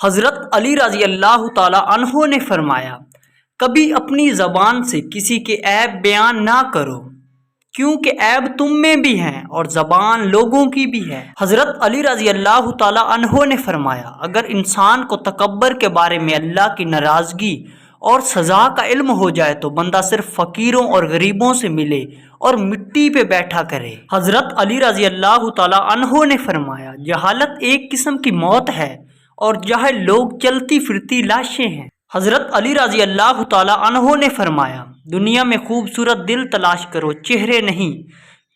حضرت علی رضی اللہ تعالی عنہ نے فرمایا، کبھی اپنی زبان سے کسی کے عیب بیان نہ کرو، کیونکہ عیب تم میں بھی ہیں اور زبان لوگوں کی بھی ہے۔ حضرت علی رضی اللہ تعالی عنہ نے فرمایا، اگر انسان کو تکبر کے بارے میں اللہ کی ناراضگی اور سزا کا علم ہو جائے تو بندہ صرف فقیروں اور غریبوں سے ملے اور مٹی پہ بیٹھا کرے۔ حضرت علی رضی اللہ تعالی عنہ نے فرمایا، جہالت ایک قسم کی موت ہے اور جاہل لوگ چلتی پھرتی لاشیں ہیں۔ حضرت علی رضی اللہ تعالی عنہ نے فرمایا، دنیا میں خوبصورت دل تلاش کرو، چہرے نہیں،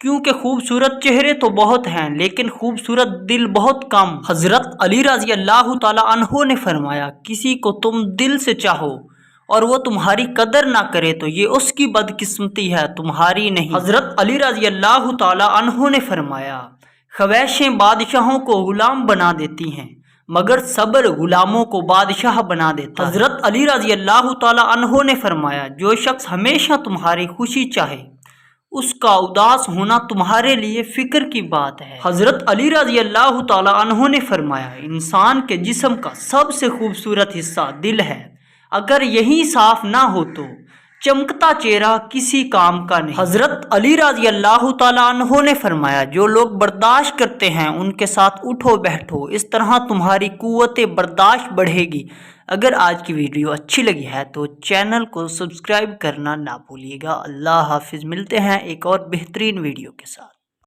کیونکہ خوبصورت چہرے تو بہت ہیں لیکن خوبصورت دل بہت کم۔ حضرت علی رضی اللہ تعالی عنہ نے فرمایا، کسی کو تم دل سے چاہو اور وہ تمہاری قدر نہ کرے تو یہ اس کی بدقسمتی ہے، تمہاری نہیں۔ حضرت علی رضی اللہ تعالی عنہ نے فرمایا، خواہشیں بادشاہوں کو غلام بنا دیتی ہیں مگر صبر غلاموں کو بادشاہ بنا دیتا ہے۔ حضرت علی رضی اللہ تعالی عنہ نے فرمایا، جو شخص ہمیشہ تمہاری خوشی چاہے اس کا اداس ہونا تمہارے لیے فکر کی بات ہے۔ حضرت علی رضی اللہ تعالی عنہ نے فرمایا، انسان کے جسم کا سب سے خوبصورت حصہ دل ہے، اگر یہی صاف نہ ہو تو چمکتا چہرہ کسی کام کا نہیں۔ حضرت علی رضی اللہ تعالی عنہ نے فرمایا، جو لوگ برداشت کرتے ہیں ان کے ساتھ اٹھو بیٹھو، اس طرح تمہاری قوت برداشت بڑھے گی۔ اگر آج کی ویڈیو اچھی لگی ہے تو چینل کو سبسکرائب کرنا نہ بھولیے گا۔ اللہ حافظ، ملتے ہیں ایک اور بہترین ویڈیو کے ساتھ۔